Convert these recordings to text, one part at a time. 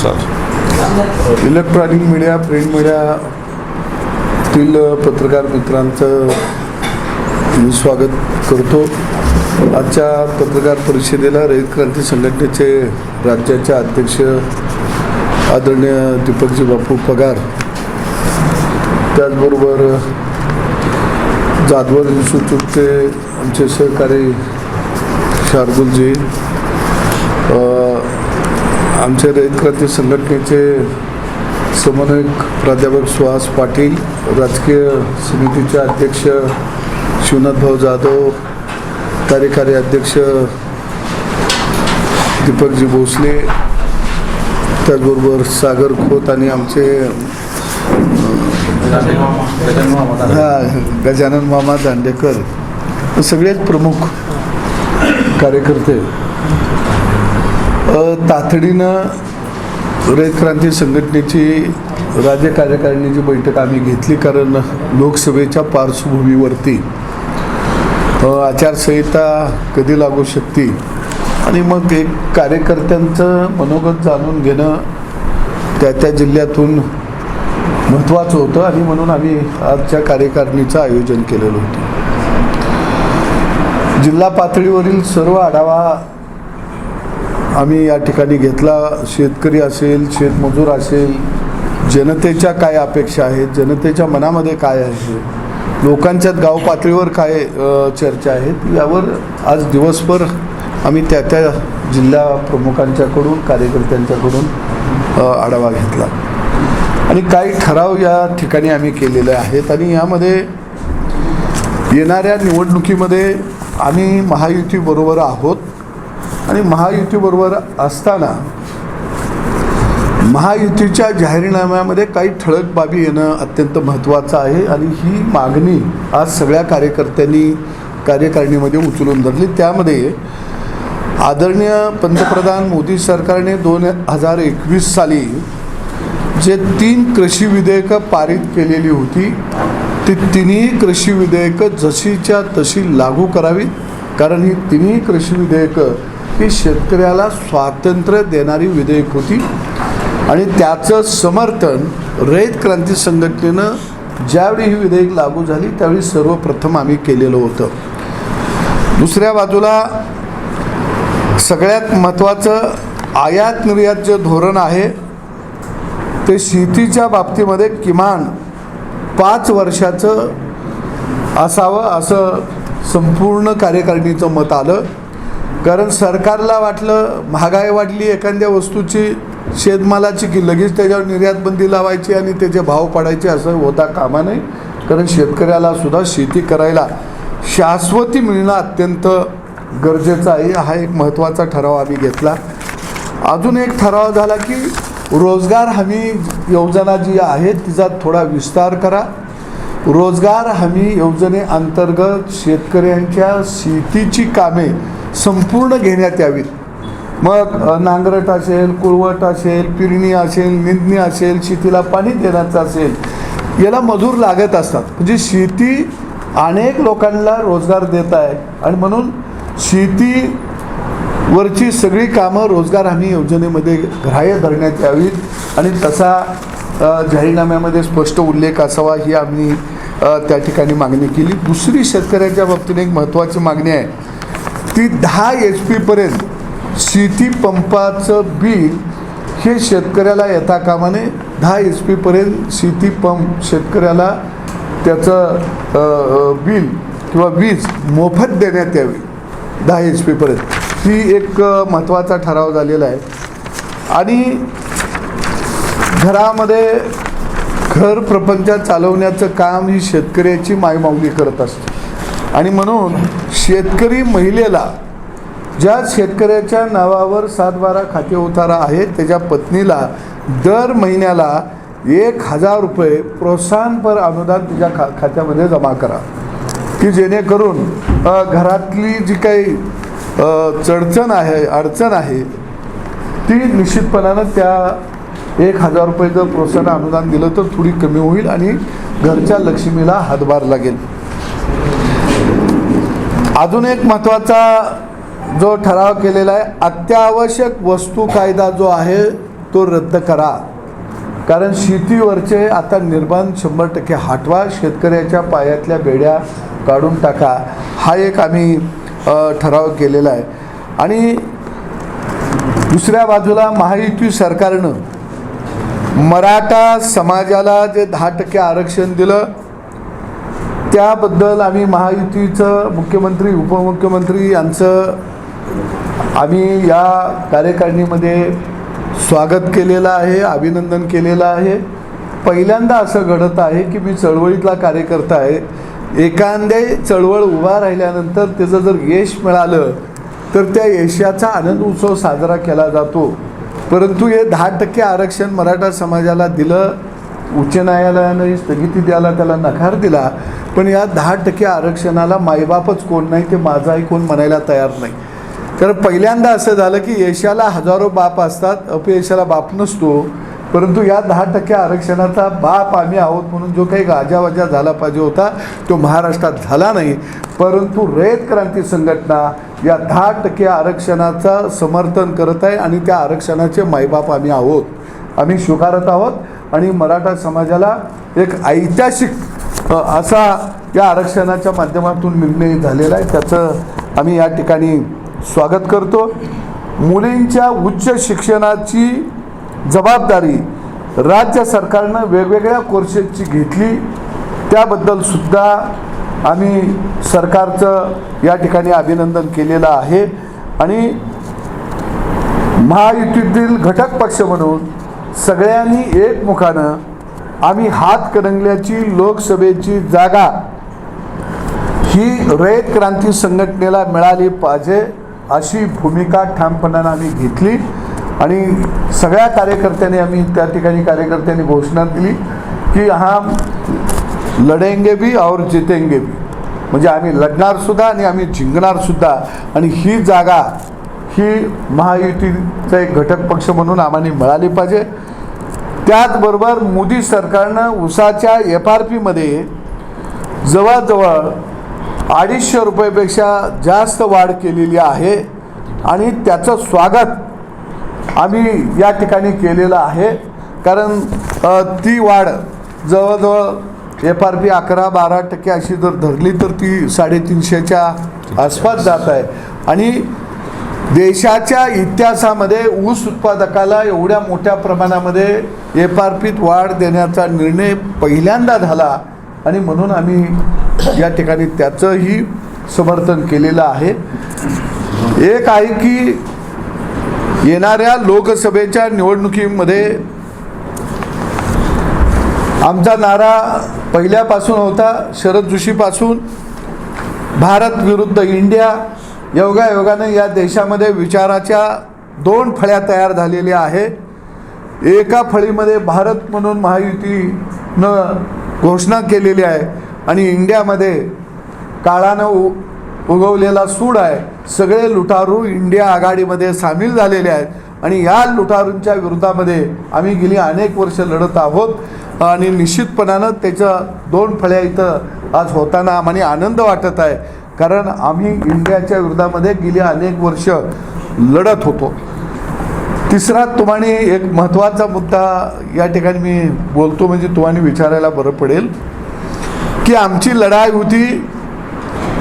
नमस्कार. Electronic media, print मीडियातील पत्रकार मित्रांचं मी स्वागत करतो. आजच्या पत्रकार परिषदेला रयत क्रांती संघटनेचे राज्याचे अध्यक्ष आदरणीय दीपकजी बापू पगार, त्याचबरोबर जाधवर इन्स्टिट्यूटचे आमचे सहकारी शार्दुलजी, आमच्या रयत क्रांती संघटनेचे समन्वयक प्राध्यापक सुहास पाटील, राजकीय समितीचे अध्यक्ष शिवनाथभाऊ जाधव, कार्यकारी अध्यक्ष दीपकजी भोसले, त्याचबरोबर सागर खोत आणि आमचे गजानन मामा दांडेकर, सगळेच प्रमुख कार्यकर्ते तातडीनं रयत क्रांती संघटनेची राज्य कार्यकारिणीची बैठक आम्ही घेतली, कारण लोकसभेच्या पार्श्वभूमीवरती आचारसंहिता कधी लागू शकते आणि मग एक कार्यकर्त्यांचं मनोगत जाणून घेणं त्या जिल्ह्यातून महत्त्वाचं होतं आणि म्हणून आम्ही आजच्या कार्यकारिणीचं आयोजन केलेलं होतं. जिल्हा पातळीवरील सर्व आढावा आम्ही या ठिकाणी घेतला. शेतकरी असेल, शेतमजूर असेल, जनतेच्या काय अपेक्षा आहेत, जनतेच्या मनामध्ये काय आहे, लोकांच्यात गाव पातळीवर काय चर्चा आहेत, यावर आज दिवसभर आम्ही त्या जिल्हा प्रमुखांच्याकडून, कार्यकर्त्यांच्याकडून आढावा घेतला आणि काही ठराव या ठिकाणी आम्ही केलेले आहेत. आणि यामध्ये येणाऱ्या निवडणुकीमध्ये आम्ही महायुतीबरोबर आहोत आणि महायुतीबरोबर असताना महायुतीच्या जाहीरनाम्यामध्ये काही ठळक बाबी येणं अत्यंत महत्त्वाचं आहे आणि ही मागणी आज सगळ्या कार्यकर्त्यांनी कार्यकारिणीमध्ये उचलून धरली. त्यामध्ये आदरणीय पंतप्रधान मोदी सरकारने 2021 साली जे 3 कृषी विधेयकं पारित केलेली होती, ती तिन्ही कृषी विधेयकं जशीच्या तशी लागू करावीत, कारण ही तिन्ही कृषी विधेयकं ही शेतकऱ्याला स्वातंत्र्य देणारी विधेयक होती आणि त्याचं समर्थन रयत क्रांती संघटनेनं ज्यावेळी ही विधेयक लागू झाली त्यावेळी सर्वप्रथम आम्ही केलेलं होतं. दुसऱ्या बाजूला सगळ्यात महत्त्वाचं आयात निर्यात जे धोरण आहे ते शेतीच्या बाबतीमध्ये किमान 5 वर्षाचं असावं असं संपूर्ण कार्यकारिणीचं मत आलं. कारण सरकारला वाटलं महागाई वाढली एखाद्या वस्तूची, शेतमालाची, की लगेच त्याच्यावर निर्यात बंदी लावायची आणि त्याचे भाव पाडायचे, असं होता कामा नये. कारण शेतकऱ्याला सुद्धा शेती करायला शाश्वती मिळणं अत्यंत गरजेचं आहे. हा एक महत्त्वाचा ठराव आम्ही घेतला. अजून एक ठराव झाला की रोजगार हमी योजना जी आहे तिचा थोडा विस्तार करा. रोजगार हमी योजनेअंतर्गत शेतकऱ्यांच्या शेतीची कामे संपूर्ण घेण्यात यावीत. मग नांगरट असेल, कुळवट असेल, पेरणी असेल, निंदणी असेल, शेतीला पाणी देण्याचं असेल, याला मजूर लागत असतात. म्हणजे शेती अनेक लोकांना रोजगार देत आहे आणि म्हणून शेतीवरची सगळी कामं रोजगार हमी योजनेमध्ये ग्राह्य धरण्यात यावीत आणि तसा जाहीरनाम्यामध्ये स्पष्ट उल्लेख असावा, ही आम्ही त्या ठिकाणी मागणी केली. दुसरी शेतकऱ्यांच्या बाबतीने एक महत्त्वाची मागणी आहे, ती 10 HP पर्यंत शेती पंपाचं बिल हे शेतकऱ्याला येता कामा नये. 10 HP पर्यंत शेती पंप शेतकऱ्याला त्याचं बिल किंवा वीज मोफत देण्यात यावी 10 HP पर्यंत. ही एक महत्त्वाचा ठराव झालेला आहे. आणि घरामध्ये घर प्रपंच चालवण्याचं काम ही शेतकऱ्याची मायमाऊली करत असते आणि म्हणून शेतकरी महिलेला, ज्या शेतकऱ्याच्या नावावर 7/12 खाते उतारा आहे, त्याच्या पत्नीला दर महिन्याला 1000 रुपये प्रोत्साहनपर अनुदान तिच्या खात्यामध्ये जमा करा, की जेणेकरून घरातली जी काही चडचण आहे, अडचण आहे, ती निश्चितपणानं त्या 1000 रुपयेचं प्रोत्साहन अनुदान दिलं तर थोडी कमी होईल आणि घरच्या लक्ष्मीला हातभार लागेल. अजून एक महत्त्वाचा जो ठराव केलेला आहे, अत्यावश्यक वस्तू कायदा जो आहे तो रद्द करा. कारण शेतीवरचे आता निर्बंध 100% हटवा. शेतकऱ्याच्या पायातल्या बेड्या काढून टाका. हा एक आम्ही ठराव केलेला आहे. आणि दुसऱ्या बाजूला महायुती सरकारनं मराठा समाजाला जे 10% आरक्षण दिलं त्याबद्दल आम्ही महायुतीचं मुख्यमंत्री उपमुख्यमंत्री यांचं आम्ही या कार्यकारिणीमध्ये स्वागत केलेलं आहे, अभिनंदन केलेलं आहे. पहिल्यांदा असं घडत आहे की मी चळवळीतला कार्यकर्ता आहे. एखाद्या चळवळ उभा राहिल्यानंतर त्याचं जर यश मिळालं तर त्या यशाचा आनंद उत्सव साजरा केला जातो. परंतु हे 10% आरक्षण मराठा समाजाला दिलं, उच्च न्यायालयाने स्थगिती द्यायला त्याला नकार दिला. पण या 10% आरक्षणाला मायबापच कोण नाही, ते माझाही कोण म्हणायला तयार नाही. कारण पहिल्यांदा असं झालं की यशाला हजारो बाप असतात, अपयशाला बाप नसतो. परंतु या 10% आरक्षणाचा बाप आम्ही आहोत म्हणून जो काही गाजावाजा झाला पाहिजे होता तो महाराष्ट्रात झाला नाही. परंतु रयत क्रांती संघटना या 10% आरक्षणाचं समर्थन करत आहे आणि त्या आरक्षणाचे मायबाप आम्ही आहोत, आम्ही स्वीकारत आहोत. आणि मराठा समाजाला एक ऐतिहासिक असा या आरक्षणाच्या माध्यमातून निर्णय झालेला आहे, त्याचं आम्ही या ठिकाणी स्वागत करतो. मुलींच्या उच्च शिक्षणाची जबाबदारी राज्य सरकारनं वेगवेगळ्या कोर्सेसची घेतली, त्याबद्दल सुद्धा आम्ही सरकारचं या ठिकाणी अभिनंदन केलेलं आहे. आणि महायुतीतील घटक पक्ष म्हणून सगळ्यांनी एकमुखानं आम्ही हातकणंगल्याची लोकसभेची जागा ही रयत क्रांती संघटनेला मिळाली पाहिजे अशी भूमिका ठामपणानं आम्ही घेतली. आणि सगळ्या कार्यकर्त्यांनी आम्ही त्या ठिकाणी कार्यकर्त्यांनी घोषणा दिली की हम लढेंगे भी और जितेंगे भी, म्हणजे आम्ही लढणार सुद्धा आणि आम्ही जिंकणार सुद्धा. आणि ही जागा ही महायुतीचा एक घटक पक्ष म्हणून आम्हाला मिळाली पाहिजे. त्याचबरोबर मोदी सरकारनं ऊसाच्या FRPमध्ये जवळजवळ 250 रुपयापेक्षा जास्त वाढ केलेली आहे आणि त्याचं स्वागत आम्ही या ठिकाणी केलेलं आहे. कारण ती वाढ जवळजवळ FRP 11-12% अशी जर धरली तर ती 350च्या आसपास जात आहे. आणि देशाच्या इतिहासामध्ये ऊस उत्पादकाला एवढ्या मोठ्या प्रमाणामध्ये FRPत वाढ देण्याचा निर्णय पहिल्यांदा झाला आणि म्हणून आम्ही या ठिकाणी त्याचंही समर्थन केलेलं आहे. एक आहे की येणाऱ्या लोकसभेच्या निवडणुकीमध्ये आमचा नारा पहिल्यापासून होता, शरद जोशीपासून, भारत विरुद्ध इंडिया. योगायोगाने या देशामध्ये विचाराच्या 2 फळ्या तयार झालेल्या आहे. एका फळीमध्ये भारत म्हणून महायुतीनं घोषणा केलेली आहे आणि इंडियामध्ये काळानं उगवलेला सूड आहे. सगळे लुटारू इंडिया आघाडीमध्ये सामील झालेले आहेत आणि या लुटारूंच्या विरोधामध्ये आम्ही गेली अनेक वर्ष लढत आहोत आणि निश्चितपणानं त्याच्या 2 फळ्या इथं आज होताना आम्हाला आनंद वाटत आहे. कारण आम्ही इंडियाच्या विरोधामध्ये गेली अनेक वर्ष लढत होतो. तिसरा तुम्हाला एक महत्त्वाचा मुद्दा या ठिकाणी मी बोलतो, म्हणजे तुम्हाला विचारायला बरं पडेल की आमची लढाई होती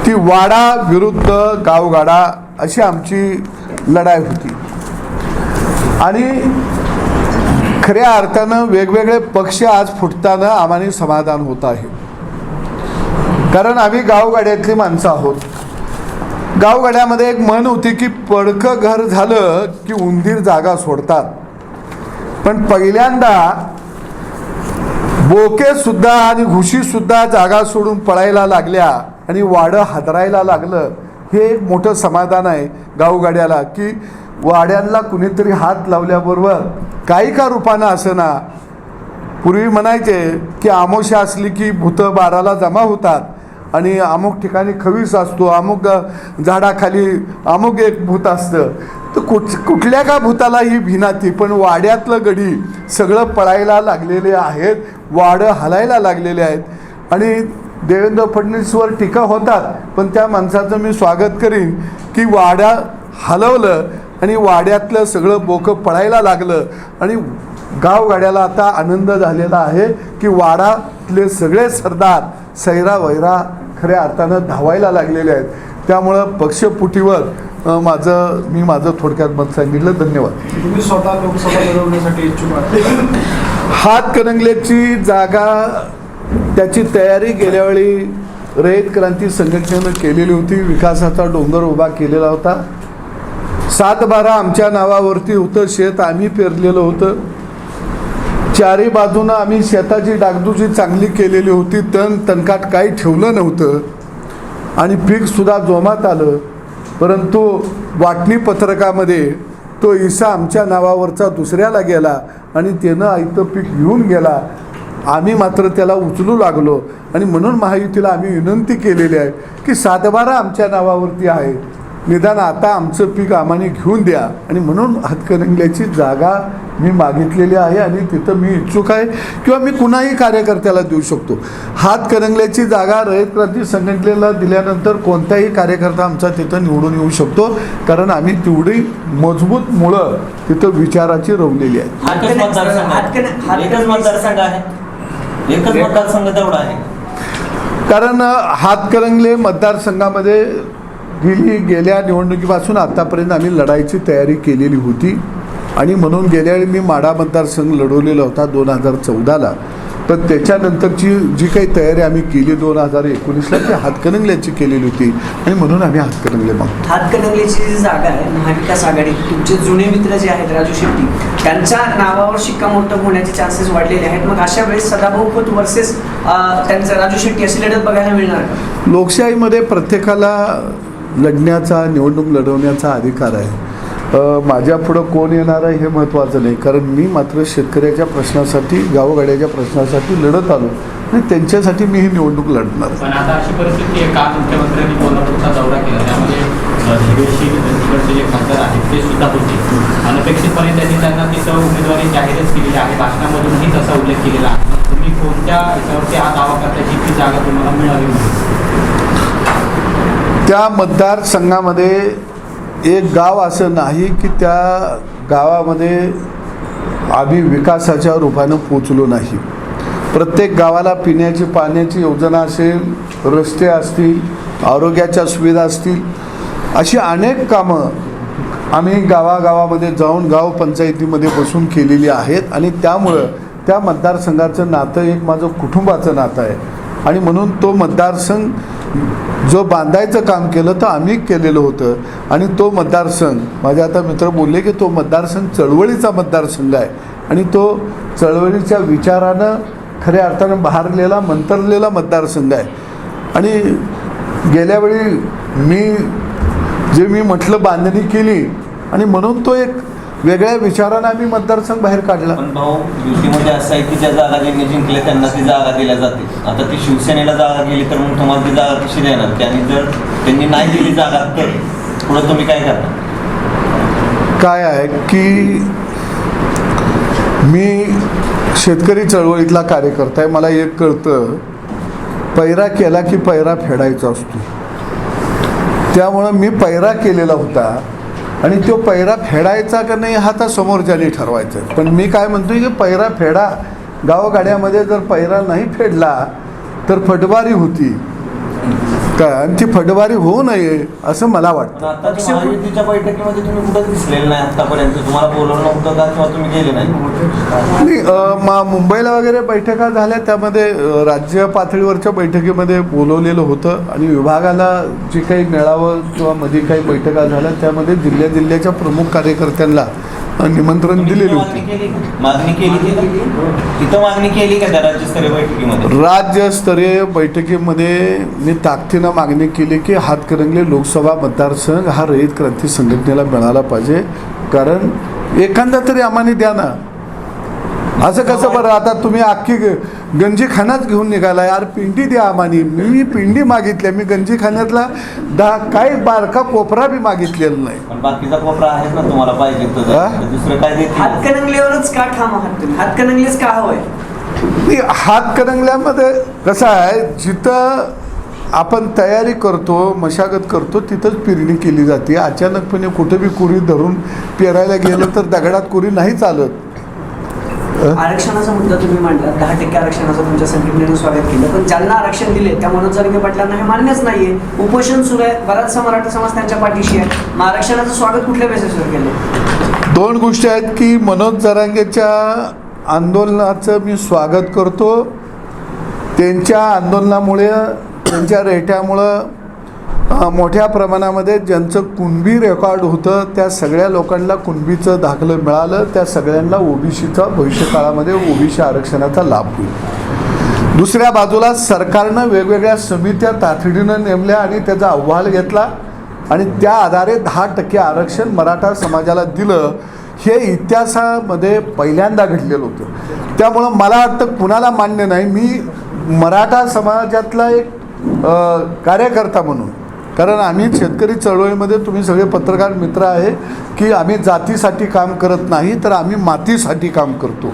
ती वाडा विरुद्ध गावगाडा अशी आमची लढाई होती. आणि खऱ्या अर्थानं वेगवेगळे पक्ष आज फुटताना आम्हाला समाधान होत आहे. कारण आम्ही गावगाड्यातली माणसं आहोत. गावगाड्यामध्ये एक म्हण होती की पडकं घर झालं की उंदीर जागा सोडतात. पण पहिल्यांदा बोकेसुद्धा आणि घुशीसुद्धा जागा सोडून पळायला लागल्या आणि वाडं हादरायला लागलं. हे एक मोठं समाधान आहे गावगाड्याला की वाड्यांना कुणीतरी हात लावल्याबरोबर काही का रूपानं असं ना. पूर्वी म्हणायचे की आमोशा असली की भूतं 12ला जमा होतात आणि अमुक ठिकाणी खवीस असतो, अमुक झाडाखाली अमुक एक भूत असतं. तर कुठल्या का भूताला ही भिनाती. पण वाड्यातलं गडी सगळं पळायला लागलेले आहेत, वाडं हलायला लागलेले आहेत. आणि देवेंद्र फडणवीसवर टीका होतात, पण त्या माणसाचं मी स्वागत करीन की वाडा हलवलं आणि वाड्यातलं सगळं बोकं पळायला लागलं आणि गावगाड्याला आता आनंद झालेला आहे की वाडातले सगळे सरदार सैरा वैरा खऱ्या अर्थानं धावायला लागलेले आहेत. त्यामुळं पक्षपुटीवर मी माझं थोडक्यात मत सांगितलं. धन्यवाद. तुम्ही स्वतः लोकसभा लढवण्यासाठी इच्छुक आहात? हातकणंगलेची जागा त्याची तयारी गेल्या वेळी रयत क्रांती संघटनेनं केलेली होती. विकासाचा डोंगर उभा केलेला होता. 7/12 आमच्या नावावरती होतं. शेत आम्ही पेरलेलं होतं. चारी बाजूनं आम्ही शेताची डागडुजी चांगली केलेली होती. तणकाट काही ठेवलं नव्हतं आणि पीकसुद्धा जोमात आलं. परंतु वाटणी पत्रकामध्ये तो इसा आमच्या नावावरचा दुसऱ्याला गेला आणि त्यानं आयतं पीक घेऊन गेला. आम्ही मात्र त्याला उचलू लागलो आणि म्हणून महायुतीला आम्ही विनंती केलेली आहे की 7/12 आमच्या नावावरती आहे, निदान आता आमचं पीक आम्हाला घेऊन द्या. आणि म्हणून हातकणंगल्याची जागा मी मागितलेली आहे आणि तिथं मी इच्छुक आहे किंवा मी कुणाही कार्यकर्त्याला देऊ शकतो. हातकणंगल्याची जागा रयत क्रांती संघटनेला दिल्यानंतर कोणताही कार्यकर्ता आमचा तिथं निवडून येऊ शकतो, कारण आम्ही तेवढी मजबूत मुळं तिथं विचाराची रोवलेली आहेत. एकच मतदारसंघ तेवढा आहे. कारण हातकणंगले मतदारसंघामध्ये गेल्या निवडणुकीपासून आतापर्यंत आम्ही लढाईची तयारी केलेली होती आणि म्हणून गेल्या वेळी मी माढा मतदारसंघ लढवलेला होता 2014ला. पण त्याच्यानंतरची जी काही तयारी आम्ही केली 2019ला ती हातकणंगल्याची केलेली होती आणि म्हणून आम्ही हातकणंगले मागतो. हातकणंगल्याची जी जागा आहे महाविकास आघाडी, तुमचे जुने मित्र जे आहेत राजू शेट्टी, त्यांच्या नावावर शिक्कामोर्तब होण्याचे चान्सेस वाढलेले आहेत. मग अशा वेळेस सदाभाऊ खोत वर्सेस त्यांचं राजू शेट्टी अशी लढत बघायला मिळणार का? लोकशाहीमध्ये प्रत्येकाला लढण्याचा, निवडणूक लढवण्याचा अधिकार आहे. माझ्या पुढं कोण येणार आहे हे महत्त्वाचं नाही, कारण मी मात्र शेतकऱ्याच्या प्रश्नासाठी, गावगाड्याच्या प्रश्नासाठी लढत आलो आणि त्यांच्यासाठी मी ही निवडणूक लढणार. पण आता अशी परिस्थिती आहे, काल मुख्यमंत्र्यांनी कोल्हापूरचा दौरा केला, त्यामध्ये तिकडचे जे खासदार आहेत ते सुद्धा होते. अनपेक्षितपणे त्यांनी त्यांना तिथं उमेदवारी जाहीरच केलेली आहे. भाषणामधूनही तसा उल्लेख केलेला आहे. तुम्ही कोणत्या याच्यावरती हा दावा करता की ती जागा तुम्हाला मिळावी म्हणून? त्या मतदारसंघामध्ये एक गाव असं नाही की त्या गावामध्ये आम्ही विकासाच्या रूपानं पोचलो नाही. प्रत्येक गावाला पिण्याची पाण्याची योजना असेल, रस्ते असतील, आरोग्याच्या सुविधा असतील, अशी अनेक कामं आम्ही गावागावामध्ये जाऊन गाव पंचायतीमध्ये बसून केलेली आहेत आणि त्यामुळं त्या मतदारसंघाचं नातं एक माझं कुटुंबाचं नातं आहे आणि म्हणून तो मतदारसंघ जो बांधायचं काम केलं तर आम्ही केलेलं होतं आणि तो मतदारसंघ, माझे आता मित्र बोलले की तो मतदारसंघ चळवळीचा मतदारसंघ आहे आणि तो चळवळीच्या विचारानं खऱ्या अर्थानं बहारलेला, मंतरलेला मतदारसंघ आहे. आणि गेल्या वेळी मी म्हटलं बांधणी केली आणि म्हणून तो एक वेगळ्या विचारानं आम्ही मतदारसंघ बाहेर काढला. पण भाऊ, युतीमध्ये असं आहे की ज्या जागा ज्यांनी जिंकल्या त्यांना ती जागा दिल्या जाते. आता ती शिवसेनेला जागा गेली तर मग तुम्हाला ती जागा कशी देणार? आणि जर त्यांनी नाही दिली जागा तर पुढं तुम्ही काय करणार? काय आहे की मी शेतकरी चळवळीतला कार्यकर्ता आहे. मला एक कळतं, पैरा केला की पैरा फेडायचा असतो. त्यामुळं मी पैरा केलेला होता आणि तो पैरा फेडायचा का नाही हा तर समोरच्याने ठरवायचं. पण मी काय म्हणतोय की पैरा फेडा. गावगाड्यामध्ये जर पैरा नाही फेडला तर फटवारी होती काय, आणि ती फटवारी होऊ नये असं मला वाटतं. आता महायुतीच्या बैठकीमध्ये तुम्ही कुठंच दिसलेलं नाही आतापर्यंत. तुम्हाला बोलवलं नव्हतं का किंवा तुम्ही गेले नाही? मुंबईला वगैरे बैठका झाल्या, त्यामध्ये राज्य पातळीवरच्या बैठकीमध्ये बोलवलेलं होतं आणि विभागाला जे काही मेळावं किंवा मध्ये काही बैठका झाल्या त्यामध्ये जिल्ह्याच्या प्रमुख कार्यकर्त्यांना निमंत्रण दिलेले होते. मागणी केली तिथं मागणी केली का त्या राज्यस्तरीय बैठकीमध्ये? राज्यस्तरीय बैठकीमध्ये मी ताकदीनं मागणी केली की हातकणंगले लोकसभा मतदारसंघ हा रयत क्रांती संघटनेला मिळाला पाहिजे, कारण एखादा तरी आम्हाला द्या ना. असं कसं बरं, आता तुम्ही अख्खी गंजीखानाच घेऊन निघाला, यार पिंडी द्या आम्हाला. मी पिंडी मागितल्या, मी गंजीखान्यातला काही बारका कोपरा बी मागितलेला नाही. पण बाकीचा कोपरा आहे ना तुम्हाला पाहिजे दुसरं काय देते? हातकणंगल्यावरच का ठाम आहात तुम्ही? हातकणंगलेच का हवंय? हातकणंगल्यामध्ये कसं आहे, जिथं आपण तयारी करतो, मशागत करतो, तिथंच पेरणी केली जाते. अचानकपणे कुठं बी कुरी धरून पेरायला गेलं तर दगडात कुरी नाही चालत. आरक्षणाचा मुद्दा तुम्ही मांडला, 10% आरक्षणाचं तुमच्या संघटनेनं स्वागत केलं, पण ज्यांना आरक्षण दिले त्या मनोज जरांगे पाटलांना हे मान्यच नाहीये. उपोषण सुरू आहे, बराचसा मराठा समाज त्यांच्या पाठीशी आहे. मग आरक्षणाचं स्वागत कुठल्या बेसिसवर केलं? दोन गोष्टी आहेत की मनोज जरांगेच्या आंदोलनाचं मी स्वागत करतो. त्यांच्या आंदोलनामुळे, त्यांच्या रेट्यामुळं मोठ्या प्रमाणामध्ये ज्यांचं कुणबी रेकॉर्ड होतं त्या सगळ्या लोकांना कुणबीचं दाखलं मिळालं. त्या सगळ्यांना ओबीसीचा भविष्यकाळामध्ये ओबीसी आरक्षणाचा लाभ होईल. दुसऱ्या बाजूला सरकारनं वेगवेगळ्या समित्या तातडीनं नेमल्या आणि त्याचा अहवाल घेतला आणि त्या आधारे 10% आरक्षण मराठा समाजाला दिलं. हे इतिहासामध्ये पहिल्यांदा घडलेलं होतं. त्यामुळं मला वाटतं कुणाला मान्य नाही. मी मराठा समाजातला एक कार्यकर्ता म्हणून, कारण आम्ही शेतकरी चळवळीमध्ये, तुम्ही सगळे पत्रकार मित्र आहे की आम्ही जातीसाठी काम करत नाही, तर आम्ही मातीसाठी काम करतो.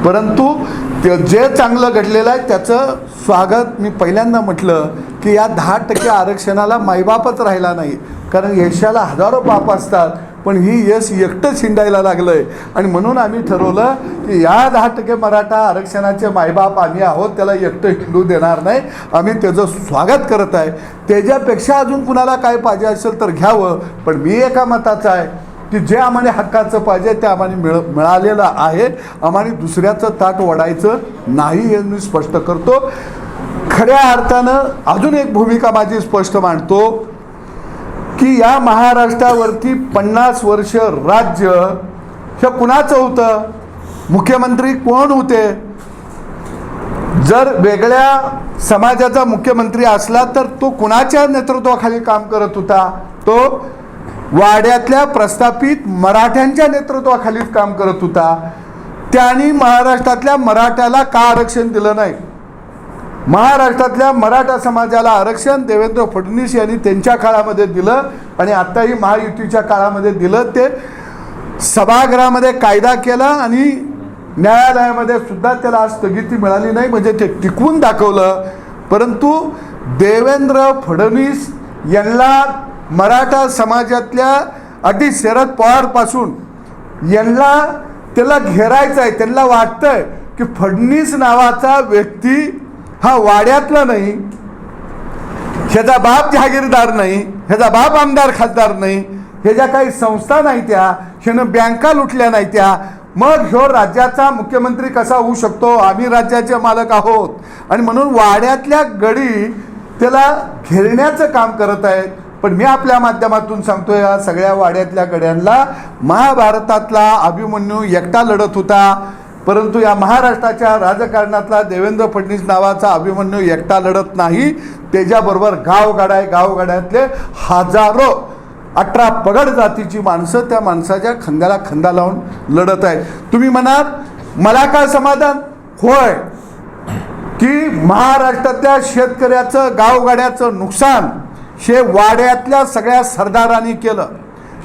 परंतु ते जे चांगलं घडलेलं आहे त्याचं स्वागत मी पहिल्यांदा म्हटलं की या 10% आरक्षणाला मायबापच राहिला नाही. कारण यशाला हजारो बाप असतात, पण ही यश एकटं शिंडायला लागलं आहे. आणि म्हणून आम्ही ठरवलं की या 10% मराठा आरक्षणाचे मायबाप आम्ही आहोत, त्याला एकटं हिंडू देणार नाही. आम्ही त्याचं स्वागत करत आहे. त्याच्यापेक्षा अजून कुणाला काय पाहिजे असेल तर घ्यावं, पण मी एका मताचा आहे की जे आम्हाला हक्काचं पाहिजे ते आम्हाला मिळालेलं आहे. आम्हाला दुसऱ्याचं ताट ओढायचं नाही हे मी स्पष्ट करतो. खऱ्या अर्थानं अजून एक भूमिका माझी स्पष्ट मांडतो की या महाराष्ट्रावरती 50 वर्ष राज्य हे कुणाचं होतं? मुख्यमंत्री कोण होते? जर वेगळ्या समाजाचा मुख्यमंत्री असला तर तो कुणाच्या नेतृत्वाखाली काम करत होता? तो वाड्यातल्या प्रस्थापित मराठ्यांच्या नेतृत्वाखालीच काम करत होता. त्यांनी महाराष्ट्रातल्या मराठ्याला का आरक्षण दिलं नाही? महाराष्ट्रातल्या मराठा समाजाला आरक्षण देवेंद्र फडणवीस यांनी त्यांच्या काळामध्ये दिलं आणि आत्ताही महायुतीच्या काळामध्ये दिलं. ते सभागृहामध्ये कायदा केला आणि न्यायालयामध्ये सुद्धा त्याला आज स्थगिती मिळाली नाही, म्हणजे ते टिकवून दाखवलं. परंतु देवेंद्र फडणवीस यांना मराठा समाजातल्या अगदी शरद पवारपासून यांना त्याला घेरायचं आहे. त्यांना वाटतंय की फडणवीस नावाचा व्यक्ती हा वाड्यातला नाही, ह्याचा बाप जहागीरदार नाही, ह्याचा बाप आमदार खासदार नाही, ह्याच्या काही संस्था नाही, त्या ह्यानं बँका लुटल्या नाही त्या, मग ह्यो राज्याचा मुख्यमंत्री कसा होऊ शकतो? आम्ही राज्याचे मालक आहोत. आणि म्हणून वाड्यातल्या गडी त्याला घेरण्याचं काम करत आहेत. पण मी आपल्या माध्यमातून सांगतो, या सगळ्या वाड्यातल्या गड्यांना महाभारतातला अभिमन्यू एकटा लढत होता, परंतु या महाराष्ट्राच्या राजकारणातला देवेंद्र फडणवीस नावाचा अभिमन्यू एकटा लढत नाही. त्याच्याबरोबर गावगाडा आहे, गावगाड्यातले हजारो 18 पगड जातीची माणसं त्या माणसाच्या खांद्याला खांदा लावून लढत आहे. तुम्ही म्हणाल मला काय समाधान? होय, की महाराष्ट्रातल्या शेतकऱ्याचं, गावगाड्याचं नुकसान हे वाड्यातल्या सगळ्या सरदारांनी केलं.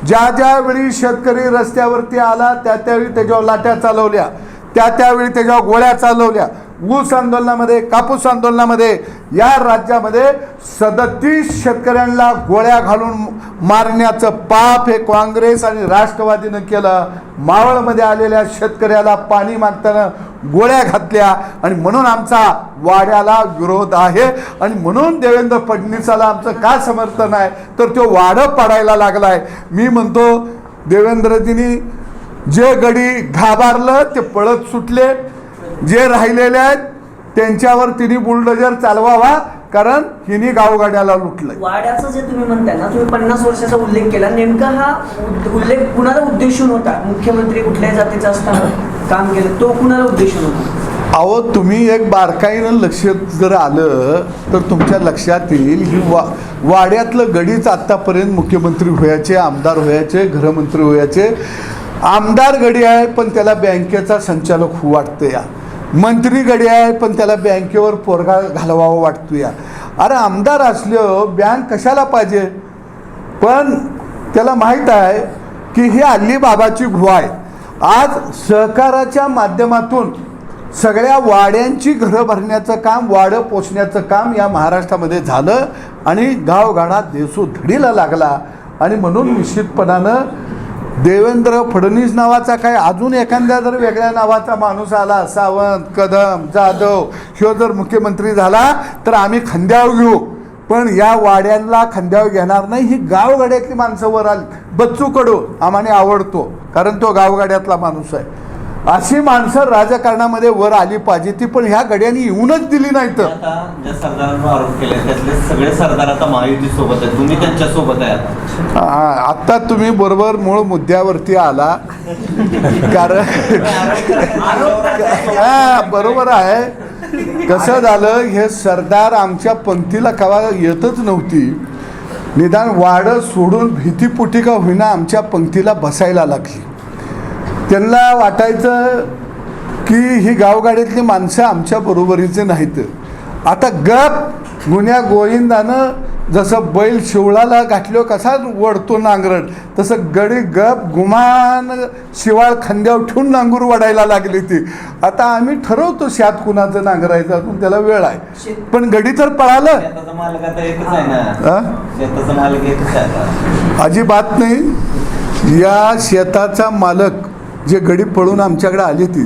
ज्या ज्यावेळी शेतकरी रस्त्यावरती आला त्या त्यावेळी त्याच्यावर लाट्या चालवल्या, त्यावेळी त्याच्यावर गोळ्या चालवल्या. ऊस आंदोलनामध्ये, कापूस आंदोलनामध्ये या राज्यामध्ये 37 शेतकऱ्यांना गोळ्या घालून मारण्याचं पाप हे काँग्रेस आणि राष्ट्रवादीनं केलं. मावळमध्ये आलेल्या शेतकऱ्याला पाणी मागताना गोळ्या घातल्या आणि म्हणून आमचा वाड्याला विरोध आहे. आणि म्हणून देवेंद्र फडणवीसाला आमचं का समर्थन आहे? तर तो वाडं पाडायला लागलाय. मी म्हणतो देवेंद्रजींनी जे गडी घाबरलं ते पळत सुटले, जे राहिलेले आहेत त्यांच्यावर तिने बुलडोजर चालवावा, कारण हिने गावगाड्याला लुटलंय. वाड्याचं जे तुम्ही म्हणताय ना, तुम्ही 50 वर्षाचा उल्लेख केला, नेमका हा उल्लेख कुणाला उद्देशून होता? मुख्यमंत्री कुठल्याही जातीचा असताना काम केलं, तो कुणाला उद्देशून होता? अहो, तुम्ही एक बारकाईनं लक्ष जर आलं तर तुमच्या लक्षात येईल ही वाड्यातलं गडीच आत्तापर्यंत मुख्यमंत्री व्हायचे, आमदार व्हायचे, गृहमंत्री व्हायचे. आमदार गडी आहे पण त्याला बँकेचा संचालक होऊ वाटतं या. मंत्री गडी आहे पण त्याला बँकेवर पोरगा घालवावं वाटतो या. अरे आमदार असलं बँक कशाला पाहिजे? पण त्याला माहीत आहे की ही अल्लीबाबाची गुहा आहे. आज सहकाराच्या माध्यमातून सगळ्या वाड्यांची घरं भरण्याचं काम, वाडं पोचण्याचं काम या महाराष्ट्रामध्ये झालं आणि गावगाडा देशोधडीला लागला. आणि म्हणून निश्चितपणानं देवेंद्र फडणवीस नावाचा काय अजून एखाद्या जर वेगळ्या नावाचा माणूस आला, सावंत, कदम, जाधव, ह्यो जर मुख्यमंत्री झाला तर आम्ही खांद्यावर घेऊ, पण या वाड्यांना खांद्यावर घेणार नाही. ही गावगाड्यातली माणसं वर आली. बच्चू कडू आम्हाला आवडतो कारण तो गावगाड्यातला माणूस आहे. अशी माणसं राजकारणामध्ये वर आली पाहिजे ती, पण ह्या गड्यांनी येऊनच दिली नाहीत. आता ज्या सरदारांवर आरोप केले त्यातले सगळे सरदार आता महायुती सोबत आहेत, तुम्ही त्यांच्या सोबत आहे आता. आत्ता तुम्ही बरोबर मूळ मुद्द्यावरती आला. कारण बरोबर आहे. कसं झालं, हे सरदार आमच्या पंक्तीला कवा येतच नव्हती. निदान वाडं सोडून भीतीपोटी का होईना आमच्या पंक्तीला बसायला लागली. त्यांना वाटायचं की ही गावगाड्यातली माणसं आमच्या बरोबरीचे नाहीत. आता गप गुन्ह्या गोविंदानं जसं बैल शिवळाला घातलो कसा वडतो नांगरट, तसं गडी गप गुमान शिवाळ खांद्यावर ठेवून नांगूर वडायला लागली ती. आता आम्ही ठरवतो शेत कुणाचं नांगरायचं, अजून त्याला वेळ आहे, पण गडी तर पळालं. शेताचा मालक आता एकच आहे ना, शेताचा मालक एकच आहे आता. अजिबात नाही. या शेताचा मालक जे गडी पळून आमच्याकडे आली ती,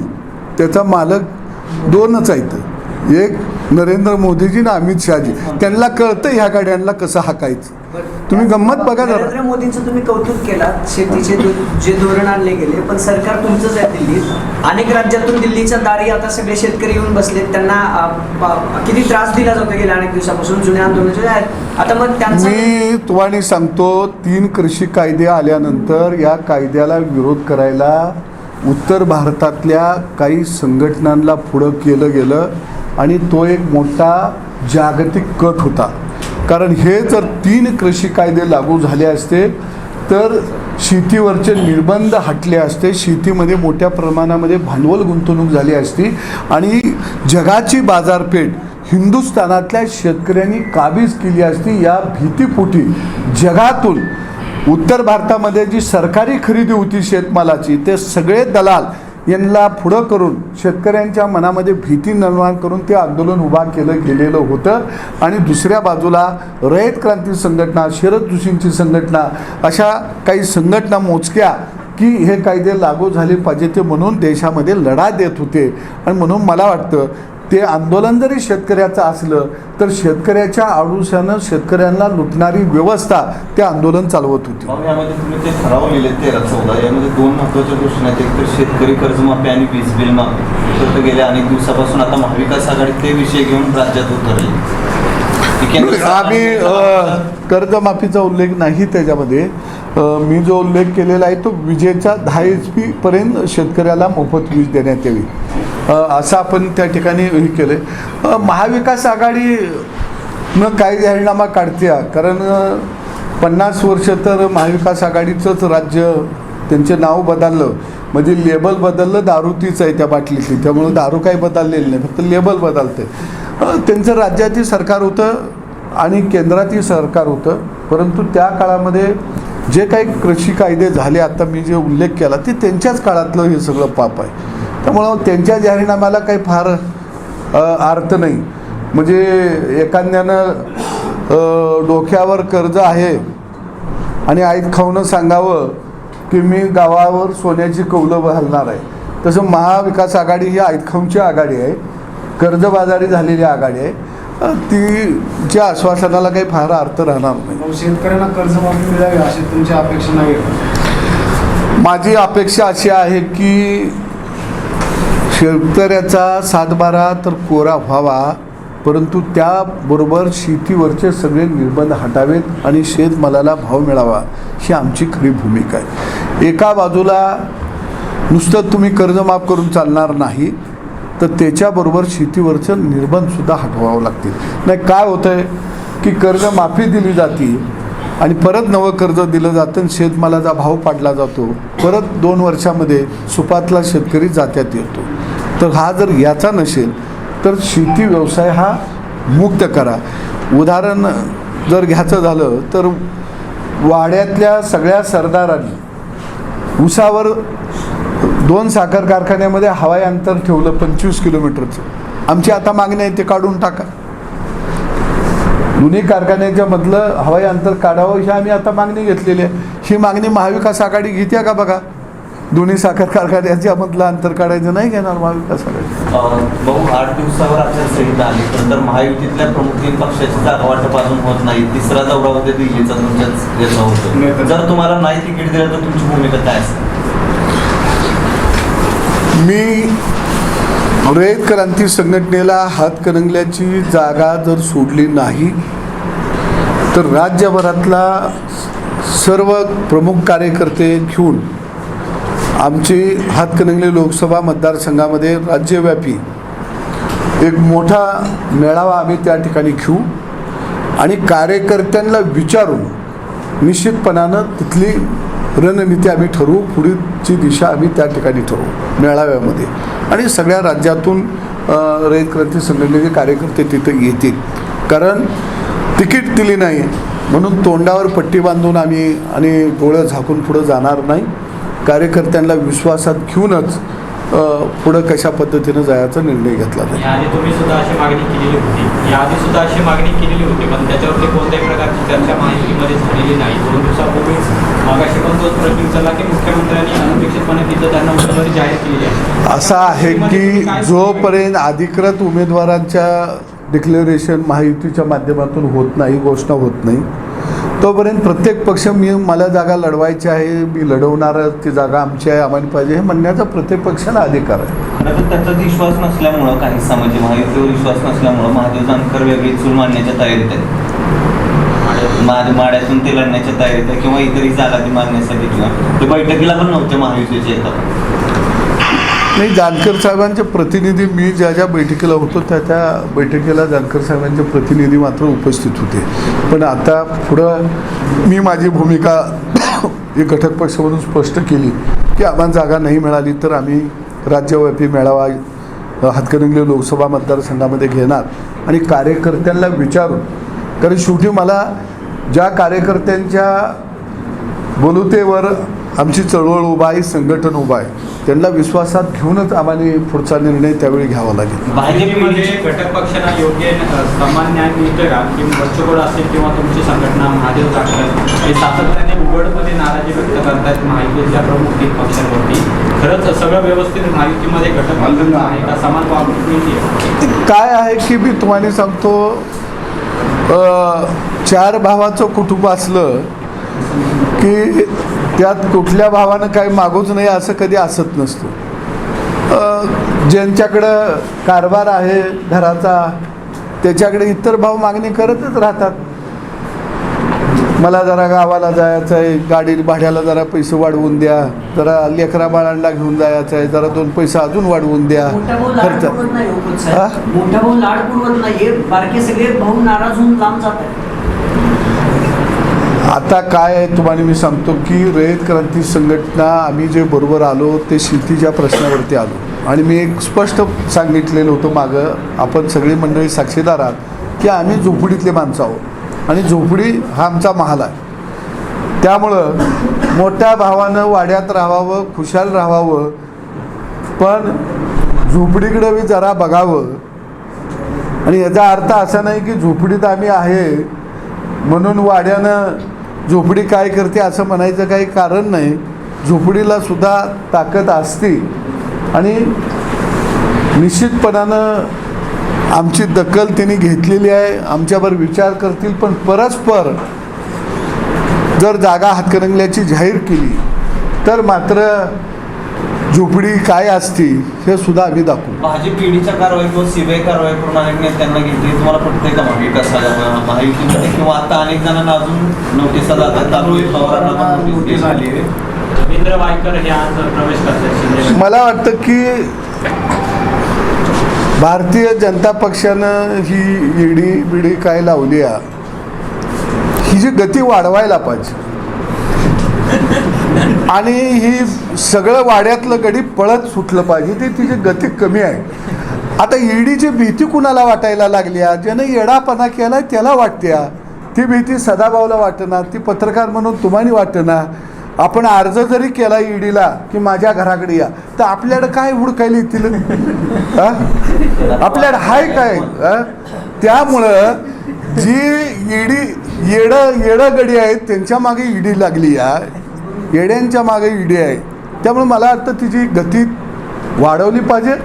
त्याचा मालक दोनच आहेत, एक नरेंद्र मोदीजी ना अमित शहाजी. त्यांना कळतं ह्या गाड्यांना कसं हाकायचं. तुम्ही गंमत बघा जरा. नरेंद्र मोदींचं तुम्ही कौतुक केलात, शेतीचे जे धोरण आणले गेले, पण सरकार तुमचंच आहे दिल्लीत. अनेक राज्यातून दिल्लीच्या दारी आता सगळे शेतकरी येऊन बसलेत. त्यांना किती त्रास दिला जातो गेल्या अनेक दिवसापासून, जुन्या आंदोलनाचे आहेत. आता मग त्यांचं मी तुम्हाला सांगतो, 3 कृषी कायदे आल्यानंतर या कायद्याला विरोध करायला उत्तर भारतातल्या काही संघटनांना पुढं केलं गेलं आणि तो एक मोठा जागतिक कट होता. कारण हे जर 3 कृषी कायदे लागू झाले असते तर शेतीवरचे निर्बंध हटले असते, शेतीमध्ये मोठ्या प्रमाणामध्ये भांडवल गुंतवणूक झाली असती आणि जगाची बाजारपेठ हिंदुस्थानातल्या शेतकऱ्यांनी काबीज केली असती. या भीतीपोटी जगातून उत्तर भारतामध्ये जी सरकारी खरेदी होती शेतमालाची, ते सगळे दलाल यांना पुढं करून शेतकऱ्यांच्या मनामध्ये भीती निर्माण करून ते आंदोलन उभा केलं गेलेलं होतं. आणि दुसऱ्या बाजूला रयत क्रांती संघटना, शरद जोशींची संघटना, अशा काही संघटना मोजक्या की हे कायदे लागू झाले पाहिजे ते म्हणून देशामध्ये लढा देत होते. आणि म्हणून मला वाटतं ते आंदोलन जरी शेतकऱ्याचं असलं तर शेतकऱ्याच्या आडुशानं शेतकऱ्यांना लुटणारी व्यवस्था ते आंदोलन चालवत होती. यामध्ये तुम्ही ते ठराव लिहिले 13-14, यामध्ये 2 महत्त्वाच्या गोष्टी आहेत. एक तर शेतकरी कर्जमाफी आणि वीज बिल माफी. तर गेल्या अनेक दिवसापासून आता महाविकास आघाडी ते विषय घेऊन राज्यात उतरले. आम्ही कर्जमाफीचा उल्लेख नाही त्याच्यामध्ये. मी जो उल्लेख केलेला आहे तो विजेचा 10 HP पर्यंत शेतकऱ्याला मोफत वीज देण्यात यावी असं आपण त्या ठिकाणी हे केलं. महाविकास आघाडीनं काय जाहीरनामा काढते, कारण 50 वर्ष तर महाविकास आघाडीचंच राज्य, त्यांचे नाव बदललं म्हणजे लेबल बदललं, दारू तीच आहे त्या बाटलीतली, त्यामुळं दारू काही बदललेली नाही, फक्त लेबल बदलते. त्यांचं राज्यातील सरकार होतं आणि केंद्रातील सरकार होतं, परंतु त्या काळामध्ये जे काही कृषी कायदे झाले, आता मी जे उल्लेख केला ते त्यांच्याच काळातलं हे सगळं पाप आहे. त्यामुळं त्यांच्या जाहीरनाम्याला काही फार अर्थ नाही. म्हणजे एखाद्यानं डोक्यावर कर्ज आहे आणि आईत खाऊनं सांगावं की मी गावावर सोन्याची कौलं घालणार आहे, तसं महाविकास आघाडी ही आईत खाऊंची आघाडी आहे, कर्जबाजारी झालेली आघाडी आहे. तीच्या आश्वासनाला काही फार अर्थ राहणार नाही. शेतकऱ्यांना कर्जमाफी मिळावी अशी तुमची अपेक्षा नाही? माझी अपेक्षा अशी आहे की शेतकऱ्याचा 7/12 तर कोरा व्हावा, परंतु त्याबरोबर शेतीवरचे सगळे निर्बंध हटावेत आणि शेतमालाला भाव मिळावा, ही आमची खरी भूमिका आहे. एका बाजूला नुसतं तुम्ही कर्ज माफ करून चालणार नाही, तर त्याच्याबरोबर शेतीवरचं निर्बंधसुद्धा हटवावं लागतील. नाही काय होतं आहे की कर्जमाफी दिली जाते आणि परत नवं कर्ज दिलं जातं आणि शेतमालाचा भाव पाडला जातो, परत 2 वर्षामध्ये सुपातला शेतकरी जात्यात येतो. तर हा जर याचा नसेल तर शेती व्यवसाय हा मुक्त करा. उदाहरण जर घ्यायचं झालं तर वाड्यातल्या सगळ्या सरदारांनी ऊसावर 2 साखर कारखान्यामध्ये हवाई अंतर ठेवलं 25 किलोमीटरचं. आमची आता मागणी आहे ते काढून टाका. दोन्ही कारखान्याच्या मधलं हवाई अंतर काढावं ही आम्ही आता मागणी घेतलेली आहे. ही मागणी महाविकास आघाडी घेते का बघा. दोन्ही साखर कारखान्याच्या मधलं अंतर काढायचं नाही घेणार महाविकास आघाडी. भाऊ 8 दिवसावर आचारसंहिता आली तर महायुतीतल्या प्रमुख 3 पक्षाची जागा वाटप अजून होत नाही. तिसरा दौरा होते दिल्लीचा तुमच्याच याचा होतो. जर तुम्हाला नाही तिकीट दिलं तर तुमची भूमिका काय असेल? मी रयत क्रांती संघटनेला हातकणंगल्याची जागा जर सोडली नाही तर राज्यभरातला सर्व प्रमुख कार्यकर्ते घेऊन आमची हातकणंगले लोकसभा मतदारसंघामध्ये राज्यव्यापी एक मोठा मेळावा आम्ही त्या ठिकाणी घेऊ आणि कार्यकर्त्यांना विचारून निश्चितपणानं तिथली रणनीती आम्ही ठरवू. पुढीलची दिशा आम्ही त्या ठिकाणी ठरवू मेळाव्यामध्ये. आणि सगळ्या राज्यातून रयत क्रांती संघटनेचे कार्यकर्ते तिथं येतील. कारण तिकीट दिली नाही म्हणून तोंडावर पट्टी बांधून आम्ही आणि डोळं झाकून पुढं जाणार नाही. कार्यकर्त्यांना विश्वासात घेऊनच पुढं कशा पद्धतीनं जायचा निर्णय घेतला जाईल. याआधी तुम्ही सुद्धा अशी मागणी केलेली होती. याआधी सुद्धा अशी मागणी केलेली होती पण त्याच्यावरती कोणत्याही प्रकारची चर्चा महायुतीमध्ये झालेली नाही. 2 दिवसापूर्वी मागाशी पण तोच प्रश्न विचारला की मुख्यमंत्र्यांनी अनपेक्षितपणे तिथं त्यांना उमेदवारी जाहीर केलेली आहे. असं आहे की जोपर्यंत अधिकृत उमेदवारांच्या डिक्लेरेशन महायुतीच्या माध्यमातून होत नाही, घोषणा होत नाही, तोपर्यंत प्रत्येक पक्ष मला जागा लढवायची आहे, मी लढवणार, ती जागा आमची आहे, आम्हाला पाहिजे हे म्हणण्याचा प्रत्येक पक्षाला अधिकार आहे. तर त्याचाच विश्वास नसल्यामुळं काही म्हणजे महायुतीवर विश्वास नसल्यामुळं महादेव जानकर वेगळी चूल मांडण्याच्या तयारीत आहेत. माड्यातून ते लढण्याच्या तयारीत आहे किंवा इतरही जागा ती मागण्यासाठी किंवा ते बैठकीला पण नव्हते महायुतीचे येतात. नाही, जानकर साहेबांचे प्रतिनिधी मी ज्या ज्या बैठकीला होतो त्या बैठकीला जानकर साहेबांचे प्रतिनिधी मात्र उपस्थित होते. पण आता पुढं मी माझी भूमिका एक घटक पक्ष म्हणून स्पष्ट केली की आम्हाला जागा नाही मिळाली तर आम्ही राज्यव्यापी मेळावा हातकणंगले लोकसभा मतदारसंघामध्ये घेणार आणि कार्यकर्त्यांना विचारून. कारण शेवटी मला ज्या कार्यकर्त्यांच्या बोलुतेवर आमची चळवळ उभा आहे, संघटन उभं आहे, त्यांना विश्वासात घेऊनच आम्हाला पुढचा निर्णय त्यावेळी घ्यावा लागेल. भाजपमध्ये घटक पक्षांना योग्य समान न्याय मिळतोय का? किंवा बच्चूगड असेल किंवा तुमची संघटना महादेव जानकर हे सातत्याने उघडपणे नाराजी व्यक्त करतायत महायुतीच्या प्रमुख 3 पक्षांवरती. खरंच सगळं व्यवस्थित महायुतीमध्ये घटक आहे का? समान वागणूक मिळते? काय आहे की मी तुम्हाला सांगतो, 4 भावाचं कुटुंब असलं की त्यात कुठल्या भावानं काही मागूच नाही असं कधी असत नसतं. ज्यांच्याकडं कारभार आहे घराचा त्याच्याकडे इतर भाव मागणी करतच राहतात. मला जरा गावाला जायचं आहे, गाडी भाड्याला जरा पैसे वाढवून द्या, जरा लेकरा बाळांना घेऊन जायचं आहे, जरा 2 पैसे अजून वाढवून द्या. खर्च मोठा भाऊ लाड पुरवत नाही, बारके सगळे भाऊ नाराज होऊन लांब जात आहेत. आता काय आहे तुम्हाला मी सांगतो की रयत क्रांती संघटना आम्ही जे बरोबर आलो ते शेतीच्या प्रश्नावरती आलो आणि मी एक स्पष्ट सांगितलेलं होतं मागं, आपण सगळी मंडळी साक्षीदार आहात की आम्ही झोपडीतले माणसं आहोत आणि झोपडी हा आमचा महाल आहे. त्यामुळं मोठ्या भावानं वाड्यात राहावं, खुशाल राहावं, पण झोपडीकडं बी जरा बघावं. आणि याचा अर्थ असा नाही की झोपडीत आम्ही आहे म्हणून वाड्यानं झोपडी काय करते असं म्हणायचं काही कारण नाही. झोपडीला सुद्धा ताकद असते आणि निश्चितपणानं आमची दखल त्यांनी घेतलेली आहे, आमच्यावर विचार करतील. पण परस्पर जर जागा हातकणंगल्याची जाहीर केली तर मात्र झोपडी काय असती हे सुद्धा आम्ही दाखवू. भाजप ईडीच्या कारवाई किंवा सीबीआय कारवाई करून अनेक नेत्यांना घेतली, तुम्हाला पटतंय का महाविकास महायुतीमध्ये किंवा आता अनेक जणांना अजून नोटिसा जातात? नोटीस आली आहे. रवींद्र वायकर हे आज प्रवेश करतात. मला वाटतं की भारतीय जनता पक्षानं ही ईडी बिडी काय लावली आहे ही जी गती वाढवायला पाहिजे आणि ही सगळं वाड्यातलं गडी पळत सुटलं पाहिजे, ते तिची गती कमी आहे. आता ईडीची भीती कुणाला वाटायला लागली आहे? ज्यानं येडापणा केला त्याला वाटते. ती भीती सदाभाऊला वाटेना, ती पत्रकार म्हणून तुम्हाला वाटेना, आपण अर्ज जरी केला ईडीला की माझ्या घराकडे या, तर आपल्याकडे काय हुडकायला येतील? हा? आपल्याकडे हाय काय? हा? त्यामुळं जी येडं गडी आहेत त्यांच्या मागे ईडी लागली आहे, येड्यांच्या मागे ईडी आहे. त्यामुळे मला वाटतं तिची गती वाढवली पाहिजे.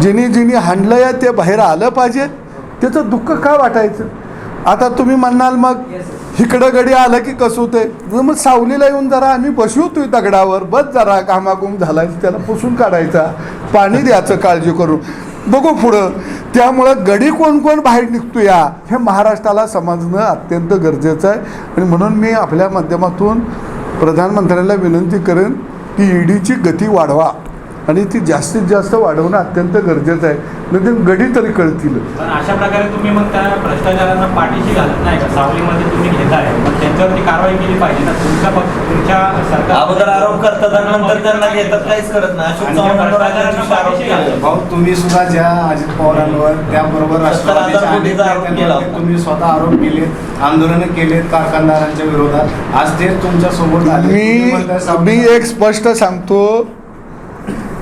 जिनी हाणलं आहे ते बाहेर आलं पाहिजे. त्याचं दुःख का वाटायचं? आता तुम्ही म्हणाल मग इकडं गडी आलं की कसं होतंय? मग सावलीला येऊन जरा आम्ही बसवतोय दगडावर, बस जरा कामाकुम झाला त्याला पुसून काढायचा, पाणी द्यायचं काळजी करून, बघू पुढं. त्यामुळं गडी कोण कोण बाहेर निघतो या हे महाराष्ट्राला समजणं अत्यंत गरजेचं आहे. आणि म्हणून मी आपल्या माध्यमातून प्रधानमंत्र्यांना विनंती करेन की ईडीची गती वाढवा आणि ती जास्तीत जास्त वाढवणं अत्यंत गरजेचं आहे. म्हणजे गडी तरी कळतील. पण अशा प्रकारे तुम्ही मग त्या भ्रष्टाचारांना पाठीशी घालत नाही का? सावलीमध्ये तुम्ही घेताय, मग त्यांच्यावरती कारवाई केली पाहिजे ना. तुमच्या सरकार अगोदर आरोप करतात आणि नंतर त्यांना घेतात, काहीच करत नाही. अशोक चव्हाणांवर आरोप केला. भाऊ तुम्ही सुद्धा ज्या अजित पवारांवर त्याबरोबर राष्ट्रवादीच्या अनेक नेत्यांवर तुम्ही स्वतः आरोप केले, आंदोलनं केलेत कारखानदारांच्या विरोधात, आज ते तुमच्या सोबत आले. मी एक स्पष्ट सांगतो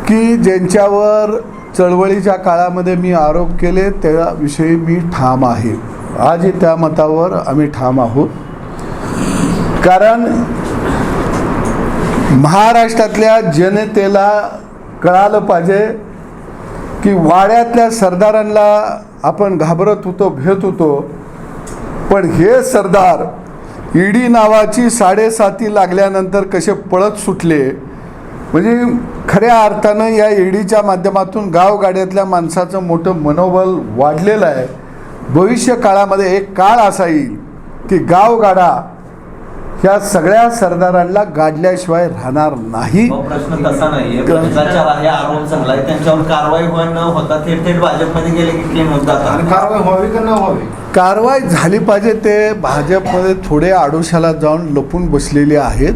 की ज्यांच्यावर चळवळीच्या काळामध्ये मी आरोप केले त्याविषयी मी ठाम आहे. आजही त्या मतावर आम्ही ठाम आहोत. कारण महाराष्ट्रातल्या जनतेला कळालं पाहिजे की वाड्यातल्या सरदारांना आपण घाबरत होतो, भेट होतो, पण हे सरदार ईडी नावाची 7.5 लागल्यानंतर कसे पळत सुटले. म्हणजे खऱ्या अर्थानं या ईडीच्या माध्यमातून गावगाड्यातल्या माणसाचं मोठं मनोबल वाढलेलं आहे. भविष्य काळामध्ये एक काळ असा येईल की गावगाडा ह्या सगळ्या सरदारांना गाडल्याशिवाय राहणार नाही. प्रश्न तसा नाहीये. भ्रष्टाचार आहे, आरोप झालाय, त्यांच्यावर कारवाई न होता थेट भाजपमध्ये गेले की क्लेम होत जातात. आणि कारवाई व्हावी का न व्हावी? कारवाई झाली पाहिजे. ते भाजपमध्ये थोडे आडोशाला जाऊन लपून बसलेले आहेत,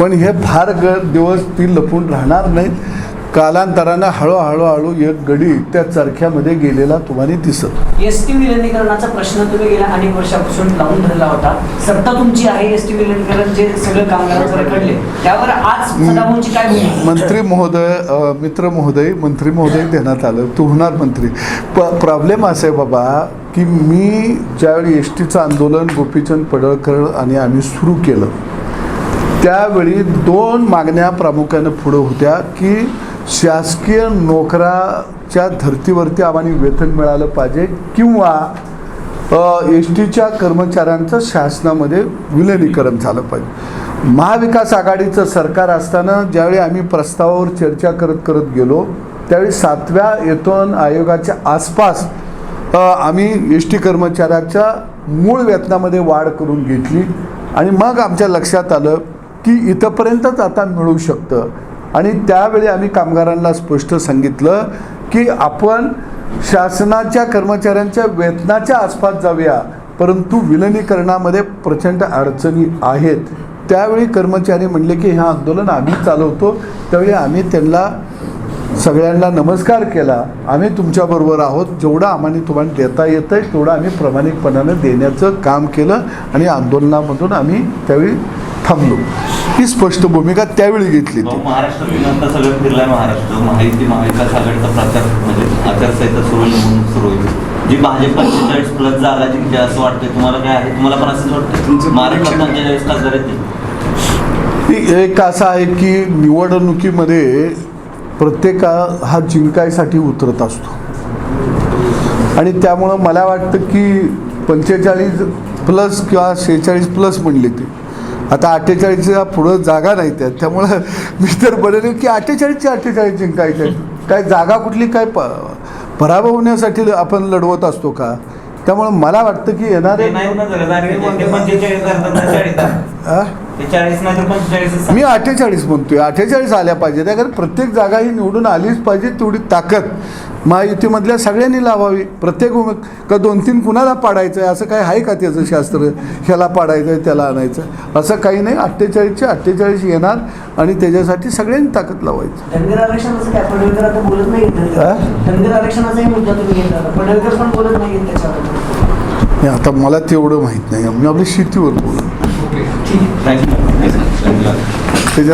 पण हे फार दिवस ती लपून राहणार नाहीत. कालांतरानं हळूहळू एक गडी त्या चरख्यामध्ये गेलेला तुम्हाला दिसत. एसटी विलिनीकरणाचा प्रश्न तुम्ही गेल्या अनेक वर्षापासून लावून धरला होता. सत्ता तुमची आहे, एसटी विलिनीकरण जे सगळं कामगारांवर रखडले त्यावर आज सदाभाऊंची काय भूमिका? मंत्री महोदय, मंत्री महोदय देण्यात आलं, तू होणार मंत्री. प्रॉब्लेम असं आहे बाबा की मी ज्यावेळी एस टीचं आंदोलन गोपीचंद पडळकर आणि आम्ही सुरू केलं त्यावेळी 2 मागण्या प्रामुख्यानं पुढं होत्या की शासकीय नोकराच्या धर्तीवरती आम्हाला वेतन मिळालं पाहिजे किंवा एस टीच्या कर्मचाऱ्यांचं शासनामध्ये विलिनीकरण झालं पाहिजे. महाविकास आघाडीचं सरकार असताना ज्यावेळी आम्ही प्रस्तावावर चर्चा करत गेलो त्यावेळी 7व्या वेतन आयोगाच्या आसपास आम्ही एस टी कर्मचाऱ्याच्या मूळ वेतनामध्ये वाढ करून घेतली आणि मग आमच्या लक्षात आलं की इथंपर्यंतच आता मिळू शकतं. आणि त्यावेळी आम्ही कामगारांना स्पष्ट सांगितलं की आपण शासनाच्या कर्मचाऱ्यांच्या वेतनाच्या आसपास जाऊया, परंतु विलिनीकरणामध्ये प्रचंड अडचणी आहेत. त्यावेळी कर्मचारी म्हणले की हे आंदोलन आम्ही चालवतो. त्यावेळी आम्ही त्यांना सगळ्यांना नमस्कार केला, आम्ही तुमच्याबरोबर आहोत, जेवढं आम्हाला तुम्हाला देता येतं आहे तेवढं आम्ही प्रामाणिकपणानं देण्याचं काम केलं आणि आंदोलनामधून आम्ही त्यावेळी थांबलो. ही स्पष्ट भूमिका त्यावेळी घेतली. महाराष्ट्रातून आता सगळं फिरलाय महाराष्ट्र. महाविकास आघाडीचा प्रचार म्हणजे आचारसंहिता सुरू होईल. जी भाजप 45+ जागा जिंकते असं वाटतंय, तुम्हाला काय आहे? तुम्हाला पण असंच वाटतं? महाराष्ट्रात 45 खासदार आहेत. एक असं आहे की निवडणुकीमध्ये प्रत्येक हा जिंकायसाठी उतरत असतो आणि त्यामुळं मला वाटतं की 45+ किंवा 46+ म्हणले ते. आता 48च्या पुढं जागा नाही त्यात, त्यामुळं मी तर बरेल की 48 जिंकायचे. काय जागा कुठली काय पराभव होण्यासाठी आपण लढवत असतो का? त्यामुळं मला वाटतं की येणारे मी 48 म्हणतोय. 48 आल्या पाहिजे. त्या कारण प्रत्येक जागा ही निवडून आलीच पाहिजे. तेवढी ताकद महायुतीमधल्या सगळ्यांनी लावावी. प्रत्येक का 2-3 कुणाला पाडायचं आहे असं काय आहे का त्याचं शास्त्र? ह्याला पाडायचं आहे त्याला आणायचं असं काही नाही. 48चे 48 येणार आणि त्याच्यासाठी सगळ्यांनी ताकद लावायची. धनगर आरक्षणाचं काय पडळकर आता बोलत नाही. धनगर आरक्षणाचाही मुद्दा तुम्ही घेतला, पडळकर पण बोलत नाही त्याच्यावर. आता मला तेवढं माहीत नाही. मी आपल्या शेतीवर बोलतो. ठीक आहे. दिला